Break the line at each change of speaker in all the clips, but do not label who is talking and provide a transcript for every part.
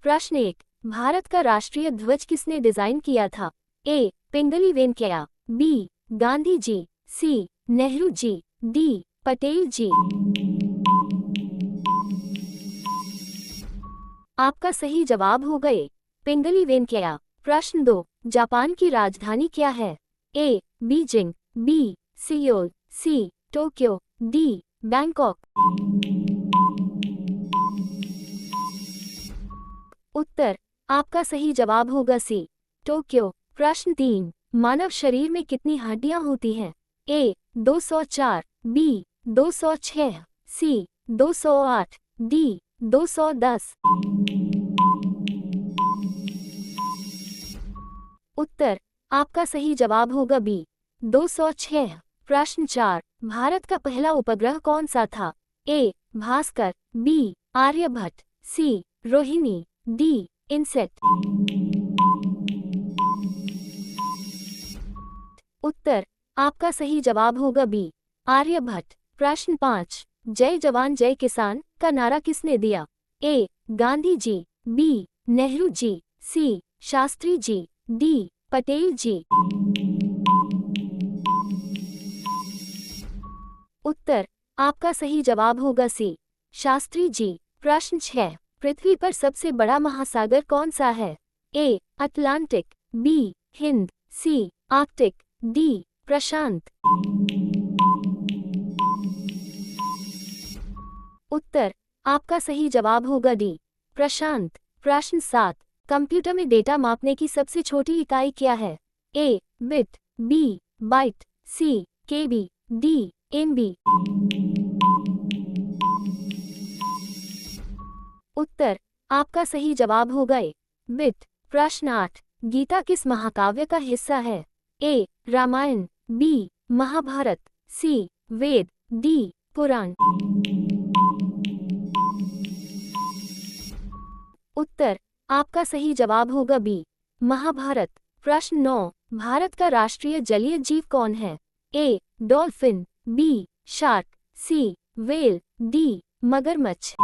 प्रश्न 1। भारत का राष्ट्रीय ध्वज किसने डिजाइन किया था? ए. पिंगली वेंकैया, बी. गांधी जी, सी. नेहरू जी, डी. पटेल जी। आपका सही जवाब होगा ए. पिंगली वेंकैया। प्रश्न 2। जापान की राजधानी क्या है? A. Beijing, B. Seoul, C. Tokyo, D. Bangkok. उत्तर आपका सही जवाब होगा सी. टोक्यो। प्रश्न 3। मानव शरीर में कितनी हड्डियां होती हैं? ए. 204, बी. 206, सी. 208, डी. 210। उत्तर आपका सही जवाब होगा बी. 206। प्रश्न 4। भारत का पहला उपग्रह कौन सा था? ए. भास्कर, बी. आर्यभट्ट, सी. रोहिणी, डी. इनसेट। उत्तर आपका सही जवाब होगा बी. आर्यभट्ट। प्रश्न 5। जय जवान जय किसान का नारा किसने दिया? ए. गांधी जी, बी. नेहरू जी, सी. शास्त्री जी, डी. पटेल जी। उत्तर आपका सही जवाब होगा सी. शास्त्री जी। प्रश्न 6। पृथ्वी पर सबसे बड़ा महासागर कौन सा है? A. Atlantic, B. Hind, C. Arctic, D. प्रशांत। उत्तर आपका सही जवाब होगा डी. प्रशांत। प्रश्न 7। कंप्यूटर में डेटा मापने की सबसे छोटी इकाई क्या है? A. Bit, B. Byte, C. KB, D. MB. उत्तर आपका सही जवाब होगा ए. बिट। प्रश्न 8। गीता किस महाकाव्य का हिस्सा है? ए. रामायण, बी. महाभारत, सी. वेद, डी. पुराण। उत्तर आपका सही जवाब होगा बी. महाभारत। प्रश्न 9। भारत का राष्ट्रीय जलीय जीव कौन है? A. Dolphin, B. Shark, C. Whale, D. मगरमच्छ।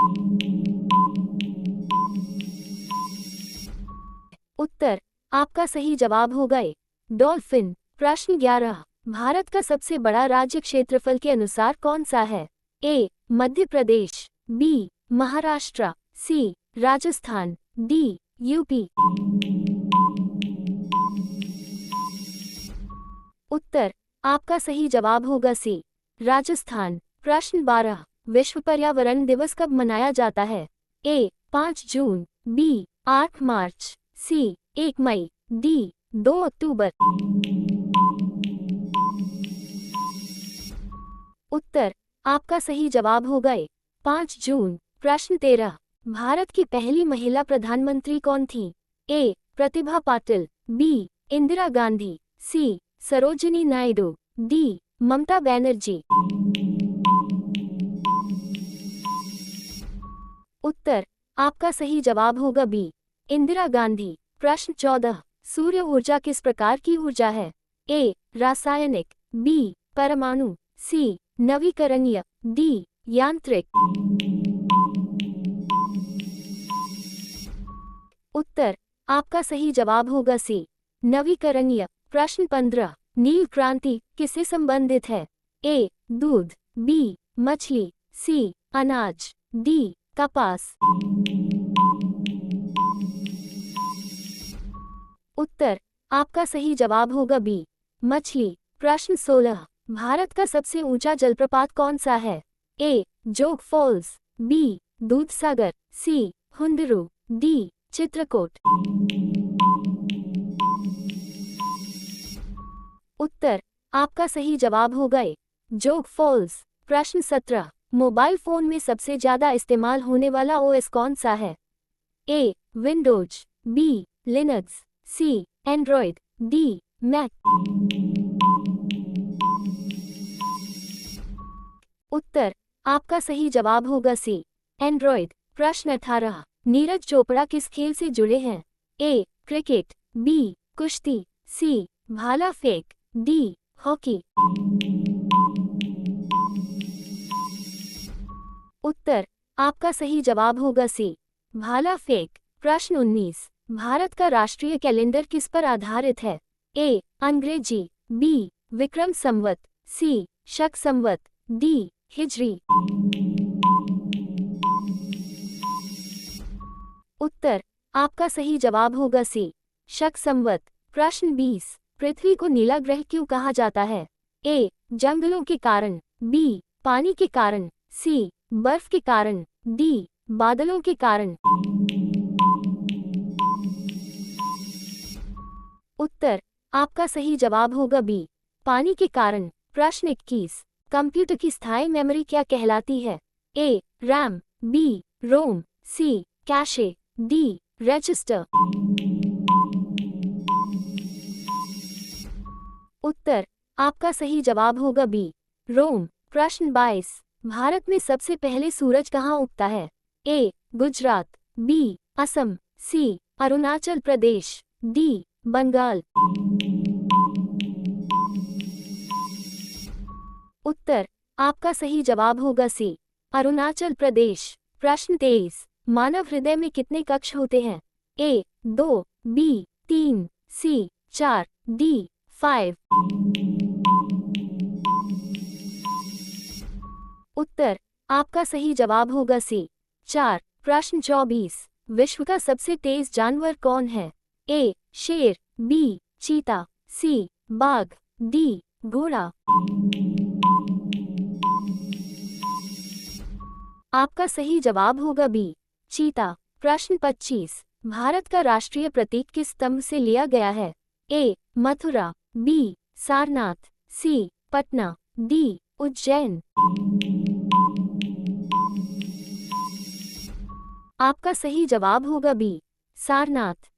उत्तर आपका सही जवाब होगा ए. डॉल्फिन। प्रश्न 11। भारत का सबसे बड़ा राज्य क्षेत्रफल के अनुसार कौन सा है? ए. मध्य प्रदेश, बी. महाराष्ट्र, सी. राजस्थान, डी. यूपी। उत्तर आपका सही जवाब होगा सी. राजस्थान। प्रश्न 12। विश्व पर्यावरण दिवस कब मनाया जाता है? ए. 5 जून, बी. 8 मार्च, सी. 1 मई, डी. 2 अक्टूबर। उत्तर आपका सही जवाब होगा ए. 5 जून। प्रश्न 13। भारत की पहली महिला प्रधानमंत्री कौन थी? ए. प्रतिभा पाटिल, बी. इंदिरा गांधी, सी. सरोजिनी नायडू, डी. ममता बनर्जी। उत्तर आपका सही जवाब होगा बी. इंदिरा गांधी। प्रश्न 14। सूर्य ऊर्जा किस प्रकार की ऊर्जा है? ए. रासायनिक, बी. परमाणु, सी. नवीकरणीय, डी. यांत्रिक। उत्तर आपका सही जवाब होगा सी. नवीकरणीय। प्रश्न 15। नील क्रांति किससे संबंधित है? ए. दूध, बी. मछली, सी. अनाज, डी. कपास। उत्तर आपका सही जवाब होगा बी. मछली। प्रश्न 16। भारत का सबसे ऊंचा जलप्रपात कौन सा है? ए. जोग फॉल्स, बी. दूधसागर, सी. हुंडरू, डी. चित्रकूट। उत्तर आपका सही जवाब होगा ए. जोग फॉल्स। प्रश्न 17। मोबाइल फोन में सबसे ज्यादा इस्तेमाल होने वाला ओएस कौन सा है? A. Windows, B. Linux, C. Android, D. Mac. उत्तर आपका सही जवाब होगा सी. एंड्रॉयड। प्रश्न 18। नीरज चोपड़ा किस खेल से जुड़े हैं? ए. Cricket, B. कुश्ती, सी. भाला फेंक, डी. हॉकी। उत्तर आपका सही जवाब होगा सी. भाला फेंक। प्रश्न 19। भारत का राष्ट्रीय कैलेंडर किस पर आधारित है? ए. अंग्रेजी, बी. विक्रम संवत, सी. शक संवत, डी. हिजरी। उत्तर आपका सही जवाब होगा सी. शक संवत। प्रश्न 20। पृथ्वी को नीला ग्रह क्यों कहा जाता है? ए. जंगलों के कारण, बी. पानी के कारण, सी. बर्फ के कारण, डी. बादलों के कारण। उत्तर आपका सही जवाब होगा बी. पानी के कारण। प्रश्न 21। कंप्यूटर की स्थायी मेमोरी क्या कहलाती है? A. RAM, B. ROM, C. Cache, D. Register. उत्तर आपका सही जवाब होगा बी. रोम। प्रश्न 22। भारत में सबसे पहले सूरज कहाँ उगता है? ए. गुजरात, बी. असम, सी. अरुणाचल प्रदेश, डी. बंगाल। उत्तर आपका सही जवाब होगा सी. अरुणाचल प्रदेश। प्रश्न 23। मानव हृदय में कितने कक्ष होते हैं? ए. 2, बी. 3, सी. 4, डी. 5। उत्तर आपका सही जवाब होगा सी. 4। प्रश्न 24। विश्व का सबसे तेज जानवर कौन है? ए. शेर, बी. चीता, सी. बाघ, डी. घोड़ा। आपका सही जवाब होगा बी. चीता। प्रश्न 25। भारत का राष्ट्रीय प्रतीक किस स्तंभ से लिया गया है? ए. मथुरा, बी. सारनाथ, सी. पटना, डी. उज्जैन। आपका सही जवाब होगा बी. सारनाथ।